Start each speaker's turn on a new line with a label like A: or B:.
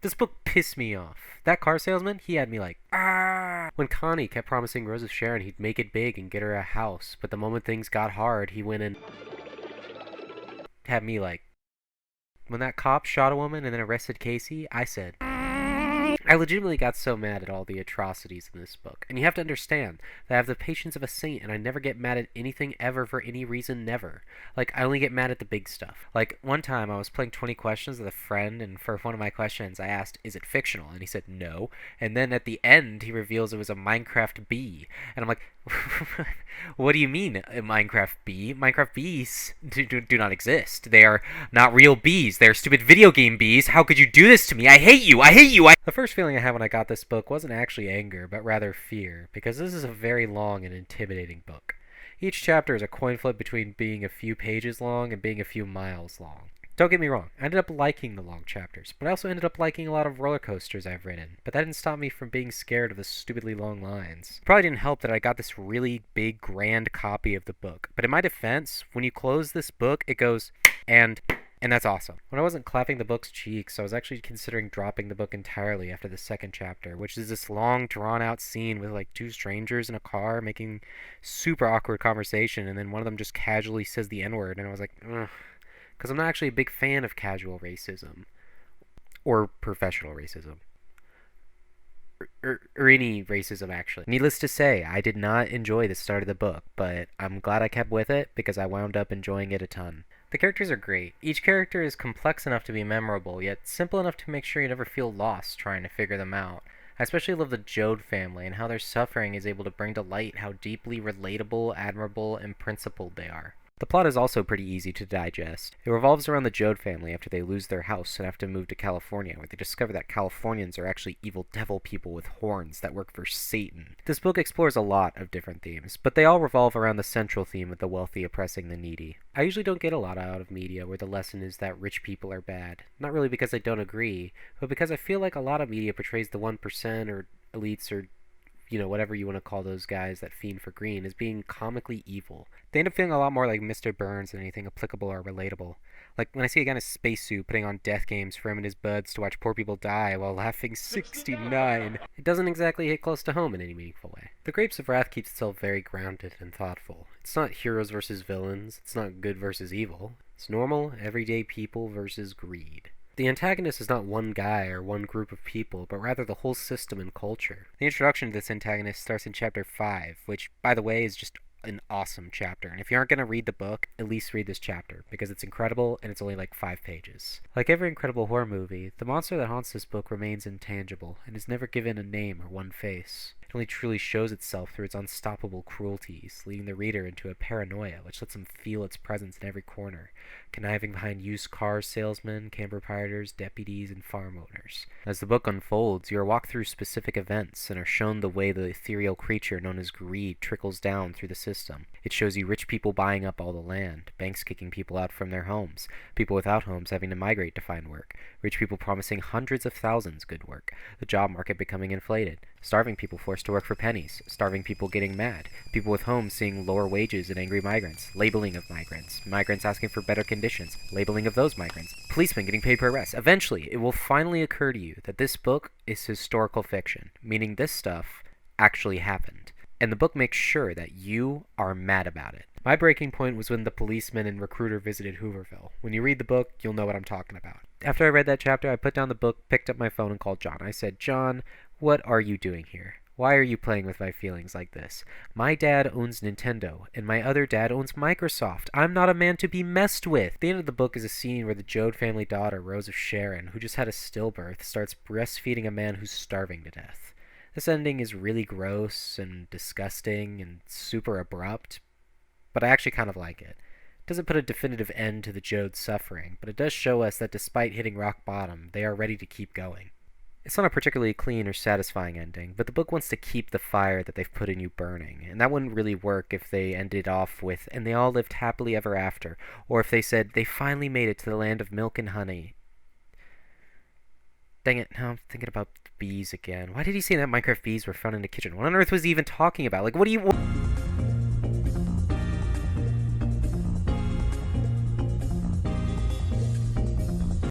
A: This book pissed me off. That car salesman, he had me like, ah. When Connie kept promising Rose of Sharon he'd make it big and get her a house, but the moment things got hard, he went and had me like, when that cop shot a woman and then arrested Casey, I said, I legitimately got so mad at all the atrocities in this book. And you have to understand that I have the patience of a saint and I never get mad at anything ever for any reason, never. Like, I only get mad at the big stuff. Like, one time I was playing 20 questions with a friend, and for one of my questions I asked, is it fictional? And he said no. And then at the end he reveals it was a Minecraft bee. And I'm like, what do you mean a Minecraft bee? Minecraft bees do not exist. They are not real bees. They're stupid video game bees. How could you do this to me? I hate you! I hate you! The first feeling I had when I got this book wasn't actually anger, but rather fear, because this is a very long and intimidating book. Each chapter is a coin flip between being a few pages long and being a few miles long. Don't get me wrong, I ended up liking the long chapters, but I also ended up liking a lot of roller coasters I've ridden, but that didn't stop me from being scared of the stupidly long lines. It probably didn't help that I got this really big, grand copy of the book, but in my defense, when you close this book, it goes, and that's awesome. When I wasn't clapping the book's cheeks, I was actually considering dropping the book entirely after the second chapter, which is this long, drawn-out scene with like two strangers in a car making super awkward conversation, and then one of them just casually says the N-word, and I was like, ugh. Because I'm not actually a big fan of casual racism. Or professional racism. Or any racism, actually. Needless to say, I did not enjoy the start of the book, but I'm glad I kept with it because I wound up enjoying it a ton. The characters are great. Each character is complex enough to be memorable, yet simple enough to make sure you never feel lost trying to figure them out. I especially love the Jode family and how their suffering is able to bring to light how deeply relatable, admirable, and principled they are. The plot is also pretty easy to digest. It revolves around the Jode family after they lose their house and have to move to California, where they discover that Californians are actually evil devil people with horns that work for Satan. This book explores a lot of different themes, but they all revolve around the central theme of the wealthy oppressing the needy. I usually don't get a lot out of media where the lesson is that rich people are bad. Not really because I don't agree, but because I feel like a lot of media portrays the 1% or elites or whatever you want to call those guys that fiend for green, as being comically evil. They end up feeling a lot more like Mr. Burns than anything applicable or relatable. Like, when I see a guy in a spacesuit putting on death games for him and his buds to watch poor people die while laughing 69, it doesn't exactly hit close to home in any meaningful way. The Grapes of Wrath keeps itself very grounded and thoughtful. It's not heroes versus villains, it's not good versus evil. It's normal, everyday people versus greed. The antagonist is not one guy or one group of people, but rather the whole system and culture. The introduction to this antagonist starts in chapter 5, which, by the way, is just an awesome chapter. And if you aren't going to read the book, at least read this chapter, because it's incredible and it's only like 5 pages. Like every incredible horror movie, the monster that haunts this book remains intangible and is never given a name or one face. It only truly shows itself through its unstoppable cruelties, leading the reader into a paranoia which lets him feel its presence in every corner, conniving behind used car salesmen, camp proprietors, deputies, and farm owners. As the book unfolds, you are walked through specific events and are shown the way the ethereal creature known as greed trickles down through the system. It shows you rich people buying up all the land, banks kicking people out from their homes, people without homes having to migrate to find work, rich people promising hundreds of thousands good work, the job market becoming inflated, starving people forced to work for pennies, starving people getting mad, people with homes seeing lower wages and angry migrants, labeling of migrants, migrants asking for better conditions, labeling of those migrants, policemen getting paid per arrest. Eventually, it will finally occur to you that this book is historical fiction, meaning this stuff actually happened. And the book makes sure that you are mad about it. My breaking point was when the policeman and recruiter visited Hooverville. When you read the book, you'll know what I'm talking about. After I read that chapter, I put down the book, picked up my phone, and called John. I said, John, what are you doing here? Why are you playing with my feelings like this? My dad owns Nintendo, and my other dad owns Microsoft. I'm not a man to be messed with. The end of the book is a scene where the Jode family daughter, Rose of Sharon, who just had a stillbirth, starts breastfeeding a man who's starving to death. This ending is really gross and disgusting and super abrupt, but I actually kind of like it. It doesn't put a definitive end to the Jode's suffering, but it does show us that despite hitting rock bottom, they are ready to keep going. It's not a particularly clean or satisfying ending, but the book wants to keep the fire that they've put in you burning, and that wouldn't really work if they ended off with, and they all lived happily ever after, or if they said, they finally made it to the land of milk and honey. Dang it, now I'm thinking about bees again. Why did he say that Minecraft bees were found in the kitchen? What on earth was he even talking about? Like, what do you...